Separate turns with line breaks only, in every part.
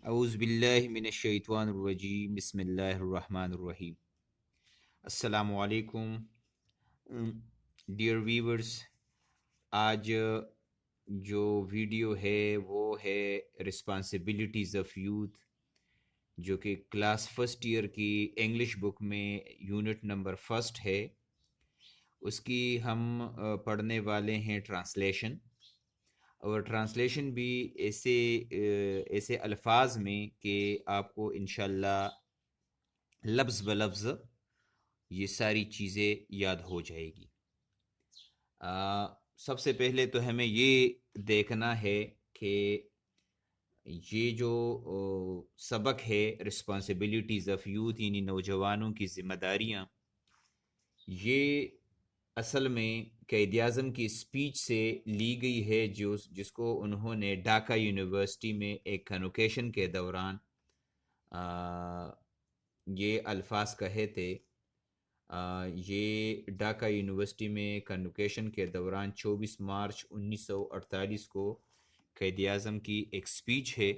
اعوذ باللہ من الشیطان الرجیم بسم اللہ الرحمن الرحیم۔ السلام علیکم ڈیئر ویورز، آج جو ویڈیو ہے وہ ہے رسپانسبلٹیز آف یوتھ، جو کہ کلاس فرسٹ ایئر کی انگلش بک میں یونٹ نمبر فرسٹ ہے۔ اس کی ہم پڑھنے والے ہیں ٹرانسلیشن، اور ٹرانسلیشن بھی ایسے الفاظ میں کہ آپ کو انشاءاللہ لفظ بلفظ یہ ساری چیزیں یاد ہو جائے گی۔ سب سے پہلے تو ہمیں یہ دیکھنا ہے کہ یہ جو سبق ہے رسپانسبلٹیز آف یوتھ، یعنی نوجوانوں کی ذمہ داریاں، یہ اصل میں قائد اعظم کی اسپیچ سے لی گئی ہے، جس کو انہوں نے ڈھاکہ یونیورسٹی میں ایک کنوکیشن کے دوران یہ الفاظ کہے تھے۔ یہ ڈھاکہ یونیورسٹی میں کنوکیشن کے دوران 24 مارچ 1948 کو قائد اعظم کی ایک اسپیچ ہے،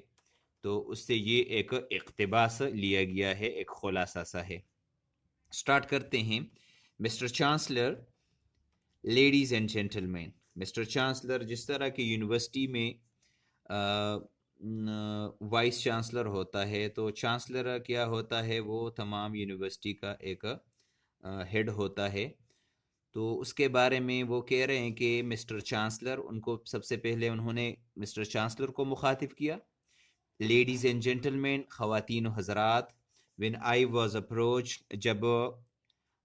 تو اس سے یہ ایک اقتباس لیا گیا ہے، ایک خلاصہ سا ہے۔ سٹارٹ کرتے ہیں۔ Mister chancellor, ladies and gentleman. Mister chancellor, جس طرح کی یونیورسٹی میں وائس چانسلر ہوتا ہے، تو چانسلر کیا ہوتا ہے؟ وہ تمام یونیورسٹی کا ایک ہیڈ ہوتا ہے۔ تو اس کے بارے میں وہ کہہ رہے ہیں کہ مسٹر چانسلر، ان کو سب سے پہلے انہوں نے مسٹر چانسلر کو مخاطب کیا۔ لیڈیز اینڈ جینٹلمین، خواتین و حضرات، when I was approached، جب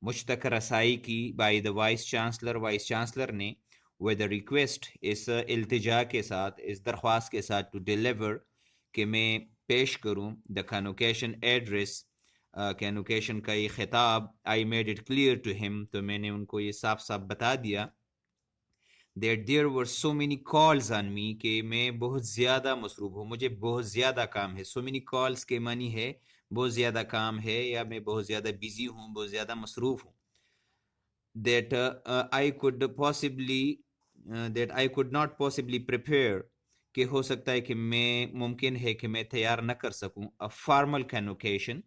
مجھ تک رسائی کی بائی دا وائس چانسلر نے with a request، اس التجا کے ساتھ، اس درخواست کے ساتھ، to deliver، کہ میں پیش کروں the convocation address، کینوکیشن کا یہ خطاب۔ I made it clear to him، تو میں نے ان کو یہ صاف صاف بتا دیا that there were so many calls on me، کہ میں بہت زیادہ مصروف ہوں، مجھے بہت زیادہ کام ہے۔ so many calls کے معنی ہے بہت زیادہ کام ہے، یا میں بہت زیادہ بیزی ہوں، بہت زیادہ مصروف ہوں۔ that I could not possibly prepare، کہ ہو سکتا ہے کہ ممکن ہے کہ میں تیار نہ کر سکوں a formal convocation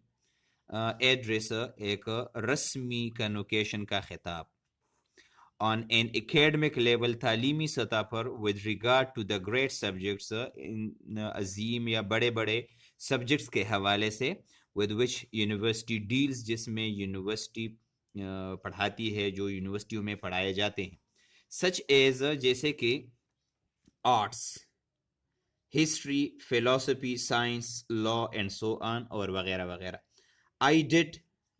ایڈریس، ایک رسمی کنوکیشن کا خطاب on an academic level، تعلیمی سطح پر with regard to the great subjects، عظیم یا بڑے بڑے سبجیکٹس کے حوالے سے with which university deals، جس میں یونیورسٹی پڑھاتی ہے، جو یونیورسٹیوں میں پڑھائے جاتے ہیں۔ such as، جیسے کہ آرٹس، ہسٹری، فلسفی، سائنس، لا اینڈ سو آن، اور وغیرہ وغیرہ۔ I did،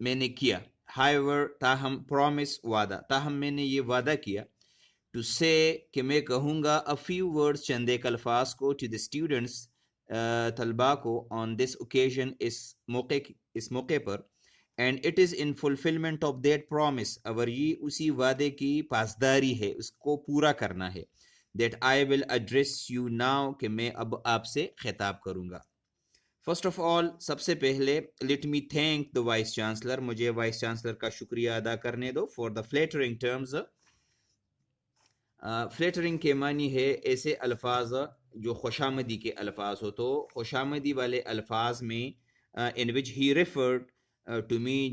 میں نے کیا۔ however، تاہم، promise، وعدہ، تاہم میں نے یہ وعدہ کیا to say، کہ میں کہوں گا a few words، چند ایک الفاظ کو to the students، طلباء کو on this occasion، اس موقع پر and it is in fulfillment of that promise، اور یہ اسی وعدے کی پاسداری ہے، اس کو پورا کرنا ہے that I will address you now، کہ میں اب آپ سے خطاب کروں گا۔ فرسٹ آف آل، سب سے پہلے let me thank the vice chancellor, مجھے وائس چانسلر کا شکریہ ادا کرنے دو for the flattering terms. Flattering کے معنی ہے ایسے الفاظ جو خوشامدی کے الفاظ ہو، تو خوشامدی والے الفاظ میں ان وچ ہی ریفرڈ ٹو می،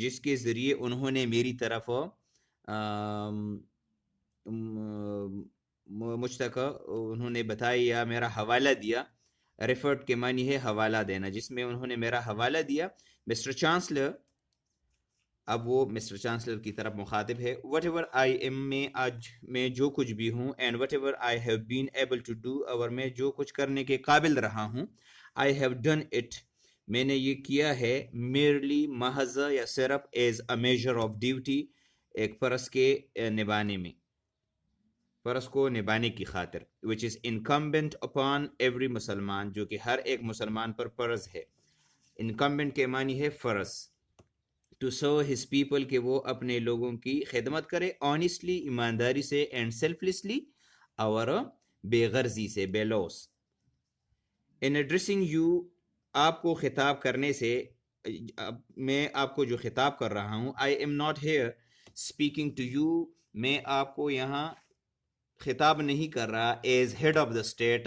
جس کے ذریعے انہوں نے میری طرف مجھ تک انہوں نے بتائی یا میرا حوالہ دیا۔ ریفرڈ کے معنی ہے حوالہ دینا، جس میں انہوں نے میرا حوالہ دیا۔ مسٹر چانسلر، اب وہ مسٹر چانسلر کی طرف مخاطب ہے۔ وٹ ایور آئی ایم، میں آج میں جو کچھ بھی ہوں، and whatever I have been able to do, اور میں جو کچھ کرنے کے قابل رہا ہوں، آئی ہیو ڈن اٹ، میں نے یہ کیا ہے، میرلی، محض یا صرف، as a measure of duty, ایک فرض کے نبھانے میں، فرض کو نبھانے کی خاطر، which is incumbent upon every مسلمان، جو کہ ہر ایک مسلمان پر فرض ہے۔ incumbent کے معنی ہے فرض۔ to serve his people، کہ وہ اپنے لوگوں کی خدمت کرے، honestly، ایمانداری سے، and selflessly، اور بے غرضی سے، بے لوس۔ in addressing you، آپ کو خطاب کرنے سے، میں آپ کو جو خطاب کر رہا ہوں، I am not here speaking to you، میں آپ کو یہاں خطاب نہیں کر رہا as head of the state,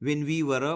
when we were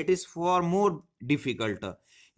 it is far more difficult,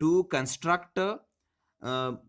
to construct,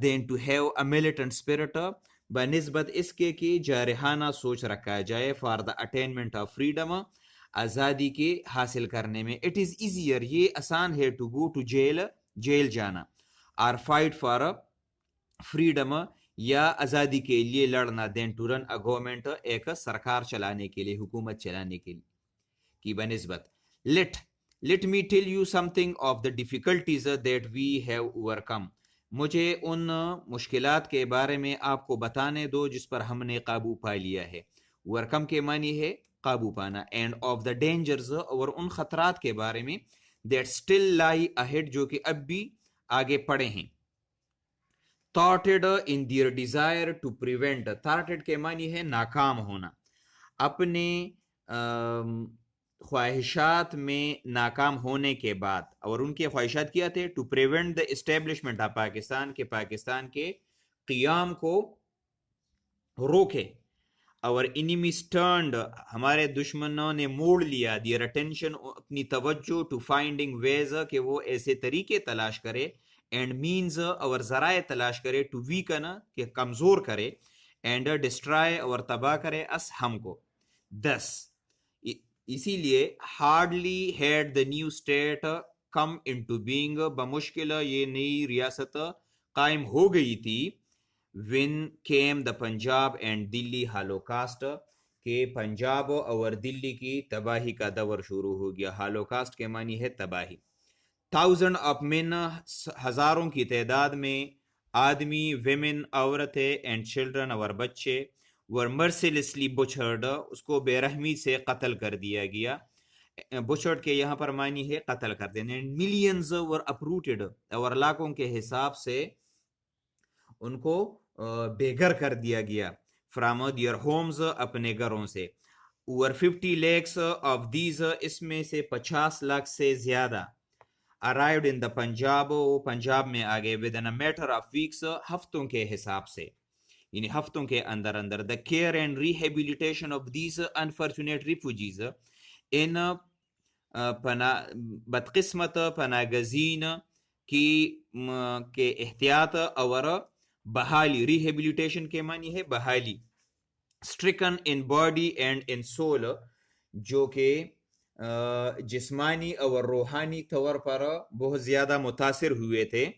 then to have a militant spirit, بنسبت اس کے کہ جارحانہ سوچ رکھا جائے for the attainment of freedom, آزادی کے حاصل کرنے میں. اٹ از ایزیئر، یہ آسان ہے، to go to jail, jail جانا، آر فائٹ فار فریڈم، یا آزادی کے لیے لڑنا، دین ٹو رن اے گورنمنٹ، ایک سرکار چلانے کے لیے، حکومت چلانے کے لیے کی بنسبت. Let me tell you something of the difficulties that we have overcome. مجھے ان مشکلات کے بارے میں آپ کو بتانے دو جس پر ہم نے قابو پا لیا ہے. اوور کم کے معنی ہے قابو پانا. اینڈ آف دا ڈینجرز، اور ان خطرات کے بارے میں، دیٹ اسٹل لائی اہیڈ، جو کہ اب بھی آگے پڑے ہیں. thwarted in their desire to prevent. thwarted کے معنی ہے ناکام ہونا، اپنے خواہشات میں ناکام ہونے کے بعد. اور ان کے خواہشات کیا تھے؟ To prevent the establishment of Pakistan, کے پاکستان کے قیام کو روکے. اور انیمیز ٹرنڈ، ہمارے دشمنوں نے موڑ لیا، دیئر اٹینشن، اپنی توجہ، ٹو فائنڈنگ ویز، کہ وہ ایسے طریقے تلاش کرے، اینڈ مینز، اور ذرائع تلاش کرے، ٹو ویکن، کہ کمزور کرے، اینڈ ڈسٹرائے، اور تباہ کرے، اس، ہم کو. دس، اسی لیے hardly had the new state come into being, بمشکل یہ نئی ریاست قائم ہو گئی تھی. when came the Punjab and Delhi holocaust, کہ پنجاب اور دلی کی تباہی کا دور شروع ہو گیا. ہالوکاسٹ کے معنی ہے تباہی. تھاؤزنڈ آف مین، ہزاروں کی تعداد میں آدمی، ویمن، عورتیں، اینڈ چلڈرن، اور بچے، ور مرسیلسلی بچرڈ، اس کو بے رحمی سے قتل کر دیا گیا. بچرڈ کے یہاں پر معنی ہے قتل کر دینے. ملینز ور اپروٹڈ، اور لاکھوں کے حساب سے ان کو بے گھر کر دیا گیا. فرام دیئر ہومز، اپنے گھروں سے. اوور 50 لیکس آف دیز، اس میں سے 50 لاکھ سے زیادہ. arrived in the پنجاب، وہ پنجاب میں آگے. within a matter of weeks، ہفتوں کے حساب سے، یعنی ہفتوں کے اندر اندر. the care and rehabilitation of these unfortunate refugees، ان بدقسمت پناہ گزین کی کے احتیاط اور بحالی. ریہیبلیٹیشن کے معنی ہے بحالی. stricken in body and in soul، جو کہ جسمانی اور روحانی طور پر بہت زیادہ متاثر ہوئے تھے.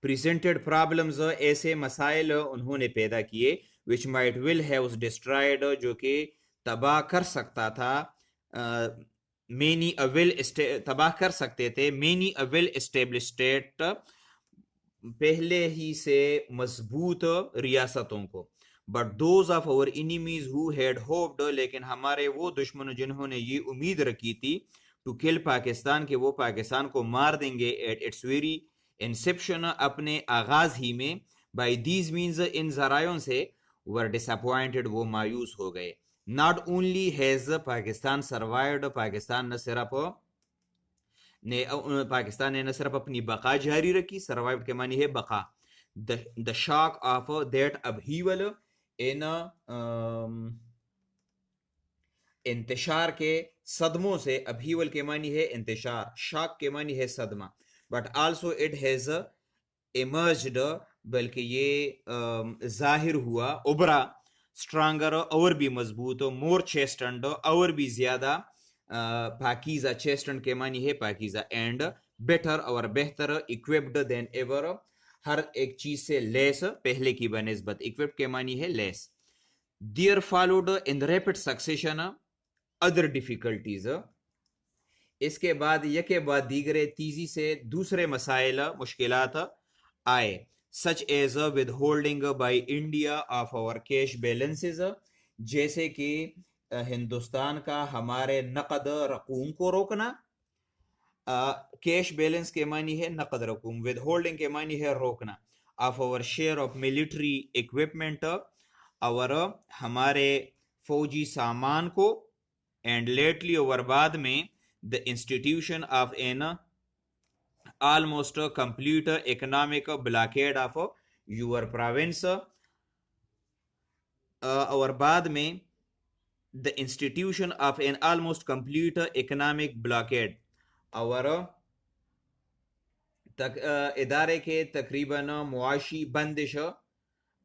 presented problems، ایسے مسائل انہوں نے پیدا کیے. which might will have destroyed، جو کہ تباہ کر سکتا تھا، تباہ کر سکتے تھے many a well established state، پہلے ہی سے مضبوط ریاستوں کو. but those of our enemies who had hoped، لیکن ہمارے وہ دشمن جنہوں نے یہ امید رکھی تھی، to kill پاکستان، کہ وہ پاکستان کو مار دیں گے، at its very inception، اپنے آغاز ہی میں، by these means، ان ذرائعوں سے، were disappointed، وہ مایوس ہو گئے. not only has Pakistan survived، Pakistan نے نہ صرف اپنی بقا جاری رکھی. سروائیوڈ کے معنی ہے بقا. the shock of that upheaval، ان انتشار کے صدموں سے. upheaval کے معنی ہے انتشار، شاک کے معنی ہے صدمہ. but also it has emerged، بلکہ یہ ظاہر ہوا، ابھرا. stronger، اور بھی مضبوط. more chastened، اور بھی زیادہ پاکیزہ. چیسٹن کے معنی ہے پاکیزہ. اینڈ بیٹر، اور بہتر. equipped than ever، ہر ایک چیز سے لیس، پہلے کی بنسبت. equipped کے معنی ہے لیس. there followed in rapid succession other difficulties، اس کے بعد یکے بعد دیگرے تیزی سے دوسرے مسائل، مشکلات آئے. such as withholding by India of our cash balances، جیسے کہ ہندوستان کا ہمارے نقد رقوم کو روکنا. کیش بیلنس کے معنی ہے نقد رقوم. ود ہولڈنگ کے معنی ہے روکنا. Of our share of military equipment، اور ہمارے فوجی سامان کو. اینڈ لیٹلی، اور بعد میں، the institution of an almost complete economic blockade of your province، اور بعد میں the institution of an almost complete economic blockade، اور ادارے کے تقریباً معاشی بندش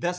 10,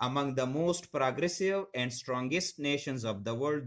among the most progressive and strongest nations of the world,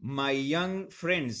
My young friends,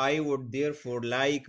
I would therefore like,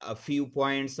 a few points,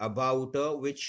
about which,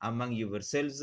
among yourselves,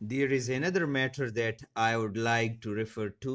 There is another matter that I would like to refer to.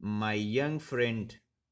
My young friend,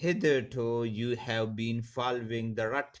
hitherto you have been following the rut,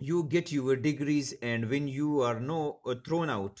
You get your degrees and when you are thrown out,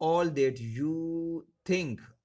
all that you think,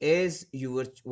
As your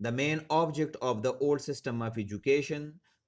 the main object of the old system of education,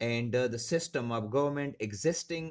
and the system of government existing,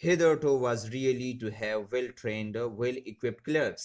hitherto was really to have well trained, well equipped clerks,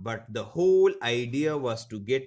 But the whole idea was to get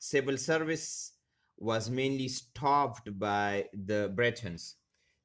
Civil service was mainly staffed by the Britons,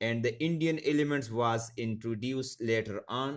and the Indian elements was introduced later on,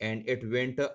and it went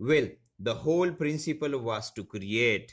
well, the whole principle was to create,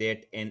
that an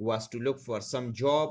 was to look for some job,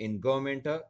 in government,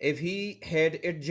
if he had it,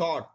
thought,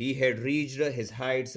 he had reached his heights,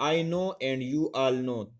I know and you all know,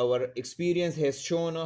our experience has shown,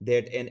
that an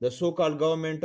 the so called government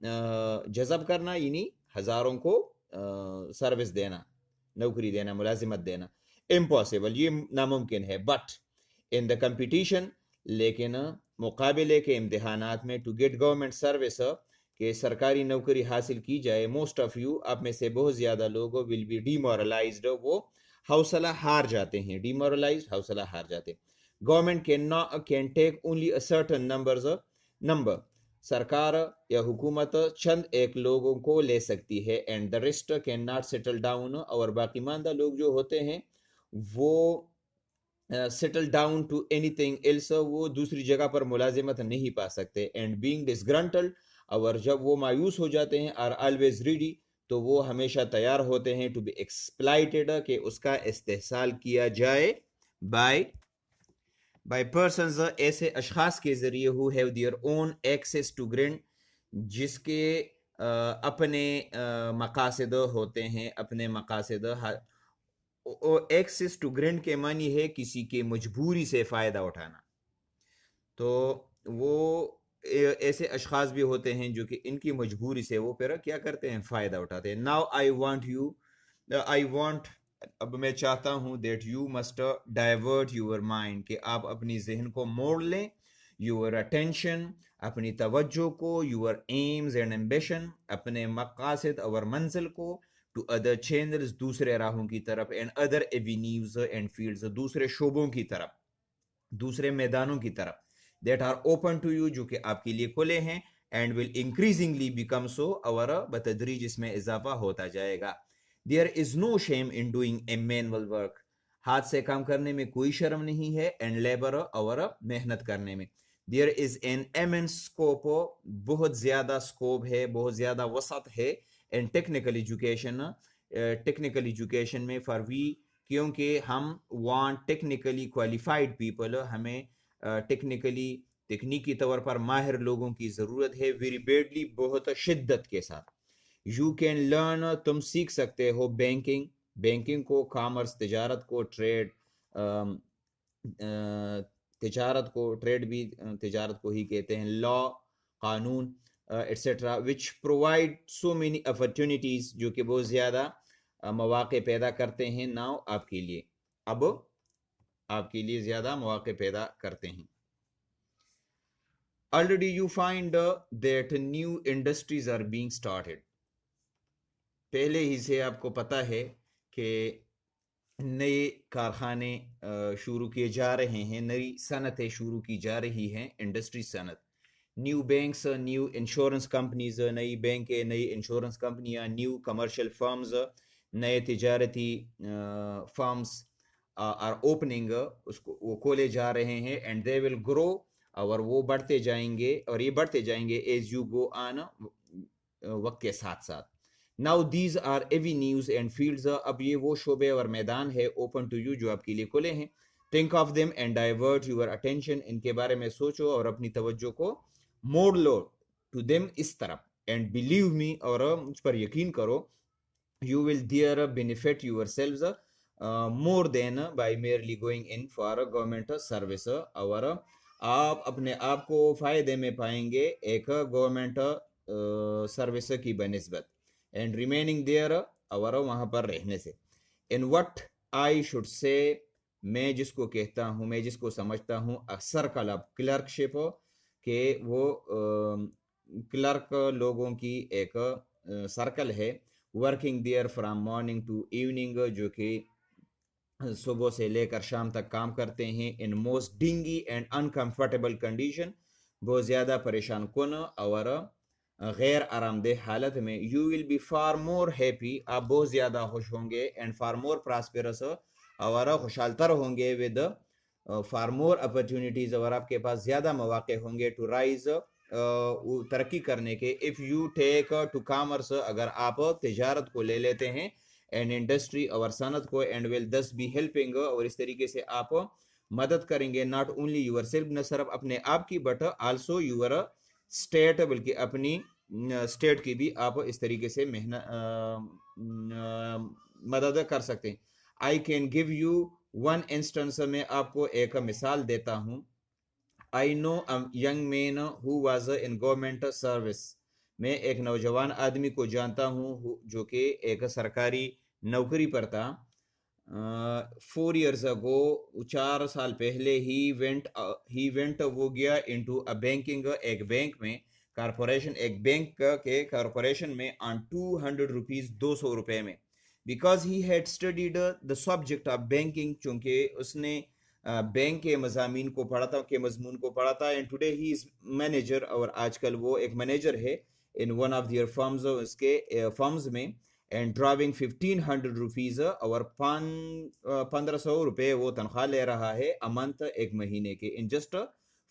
جذب کرنا یعنی ہزاروں کو service دینا، نوکری دینا، ملازمت دینا. امپاسبل، یہ ناممکن ہے. بٹ ان دا کمپٹیشن، لیکن مقابلے کے امتحانات میں، ٹو گیٹ گورنمنٹ سروس، کہ سرکاری نوکری حاصل کی جائے، موسٹ آف یو، آپ میں سے بہت زیادہ لوگ ول بی ڈیمورلائزڈ، وہ حوصلہ ہار جاتے ہیں. ڈیمورلائزڈ، حوصلہ ہار جاتے ہیں. Government can take only a certain number, سرکار یا حکومت چند ایک لوگوں کو لے سکتی ہے. And the rest can not settle down, اور باقی ماندہ لوگ جو ہوتے ہیں وہ settle down to anything else, وہ دوسری جگہ پر ملازمت نہیں پا سکتے. اینڈ بینگ ڈسگرنٹلڈ، اور جب وہ مایوس ہو جاتے ہیں، آر آلویز ریڈی، تو وہ ہمیشہ تیار ہوتے ہیں، ٹو بی ایکسپلائٹڈ، کہ اس کا استحصال کیا جائے، بائی پرسنز، ایسے اشخاص کے ذریعے who have their own access to grant، جس کے اپنے مقاصد ہوتے ہیں، اپنے مقاصد. ایکسس ٹو گرینٹ کے معنی ہے کسی کے مجبوری سے فائدہ اٹھانا. تو وہ ایسے اشخاص بھی ہوتے ہیں جو کہ ان کی مجبوری سے وہ پھر کیا کرتے ہیں، فائدہ اٹھاتے ہیں. ناؤ آئی وانٹ، اب میں چاہتا ہوں، that you must divert your mind, کہ آپ اپنی ذہن کو موڑ لیں، یور اٹینشن، اپنی توجہ کو، یور ایمز اینڈ ایمبیشن، اپنے مقاصد اور منزل کو، ٹو ادر چینلز، دوسرے راہوں کی طرف، and other avenues and fields, دوسرے شعبوں کی طرف، دوسرے میدانوں کی طرف، that are open to you, جو کہ آپ کے لیے کھلے ہیں، and will increasingly become so, اور بتدریج اس میں اضافہ ہوتا جائے گا. There is no shame in doing a manual work, ہاتھ سے کام کرنے میں کوئی شرم نہیں ہے، اینڈ لیبر، اور محنت کرنے میں. دیر از این ایمنس اسکوپ، بہت زیادہ اسکوپ ہے، بہت زیادہ وسعت ہے. اینڈ ٹیکنیکل ایجوکیشن میں، فار وی، کیونکہ ہم وانٹ ٹیکنیکلی کوالیفائڈ پیپل، ہمیں تکنیکی طور پر ماہر لوگوں کی ضرورت ہے. ویری بیڈلی، بہت شدت کے ساتھ. یو کین لرن، تم سیکھ سکتے ہو، بینکنگ کو، کامرس، تجارت کو، تجارت کو، ٹریڈ بھی تجارت کو ہی کہتے ہیں، لا، قانون، etcetera, which provide so many opportunities, جو کہ بہت زیادہ مواقع پیدا کرتے ہیں. ناؤ، آپ کے لیے، اب آپ کے لیے زیادہ مواقع پیدا کرتے ہیں. Already you find that new industries are being started. پہلے ہی سے آپ کو پتہ ہے کہ نئے کارخانے شروع کیے جا رہے ہیں، نئی صنعتیں شروع کی جا رہی ہیں، انڈسٹری صنعت. New banks, new insurance companies, نئی بینکیں، نئی انشورنس کمپنیاں، نیو کمرشل فرمز، نئے تجارتی فرمز آر اوپننگ، اس کو وہ کھولے جا رہے ہیں. اینڈ دے ول گرو، اور وہ بڑھتے جائیں گے، اور یہ بڑھتے جائیں گے ایز یو گو آن، وقت کے ساتھ ساتھ. Now these are avenues and fields, اب یہ وہ شعبے اور میدان ہے، اوپن ٹو یو، جو آپ کے لیے کھلے ہیں. Think of them and divert your attention, ان کے بارے میں سوچو اور اپنی توجہ کو موڑ لو، ٹو دیم، اس طرف. اینڈ بلیو می، اور مجھ پر یقین کرو، you will there benefit yourselves more than by merely going in for government service, اور آپ اپنے آپ کو فائدے میں پائیں گے ایک گورنمنٹ سروس کی بنسبت. اینڈ ریمیننگ دیئر، اور وہاں پر رہنے سے. In what I should say, میں جس کو کہتا ہوں، میں جس کو سمجھتا ہوں، سرکل آف کلرکشپ، کہ وہ کلرک لوگوں کی ایک سرکل ہے. Working there from morning to evening, جو کہ صبح سے لے کر شام تک کام کرتے ہیں. ان موسٹ ڈنگی اینڈ انکمفرٹیبل کنڈیشن، بہت زیادہ پریشان کن اور غیر آرام دہ حالت میں. You will be far more happy, آپ بہت زیادہ خوش ہوں گے. اینڈ فار مور پراسپیرس، اور خوشحال تر ہوں گے. ود فار مور اپرچونیٹیز، اور آپ کے پاس زیادہ مواقع ہوں گے. ٹو رائز، ترقی کرنے کے. If you take to commerce, اگر آپ تجارت کو لے لیتے ہیں، اینڈ انڈسٹری، اور صنعت کو. And will this be helping, اور اس طریقے سے آپ مدد کریں گے. ناٹ اونلی یور سیلف، نہ صرف اپنے آپ کی، بٹ آلسو یور اسٹیٹ، بلکہ اپنی اسٹیٹ کی بھی آپ اس طریقے سے مدد کر سکتے ہیں. I can give you one instance, میں آپ کو ایک مثال دیتا ہوں. I know a young man who was in government service. میں ایک نوجوان آدمی کو جانتا ہوں جو کہ ایک سرکاری نوکری پر تھا. 4 years ago, 4 سال پہلے ہی وینٹ وہ گیا انٹو اے بینکنگ, ایک بینک میں کارپوریشن, ایک بینک کے کارپوریشن میں آن 200 روپیز, 200 روپے میں, because he had studied the subject of banking, چونکہ اس نے بینک کے مضامین کو پڑھا تھا, کے مضمون کو پڑھا تھا. And today he is manager, اور آج کل وہ ایک مینیجر ہے in one of their firms, اس کے فرمز میں. اینڈ ڈرائیونگ 1500 روپیز, اور 1500 روپے وہ تنخواہ لے رہا ہے a month, ایک مہینے کے, ان جسٹ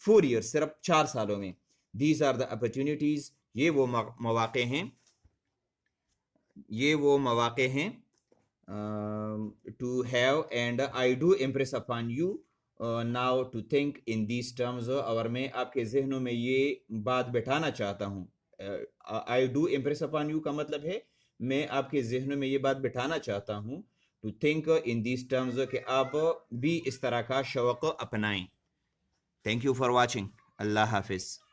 4 years, صرف 4 سالوں میں. دیز آر دا اپرچونیٹیز, یہ وہ مواقع ہیں, یہ وہ مواقع ہیں to have, and I do impress upon you now to think in these terms, اور میں آپ کے ذہنوں میں یہ بات بٹھانا چاہتا ہوں. I do impress upon you کا مطلب ہے میں آپ کے ذہنوں میں یہ بات بٹھانا چاہتا ہوں to think in these terms, کہ آپ بھی اس طرح کا شوق اپنائیں. Thank you for watching. اللہ حافظ.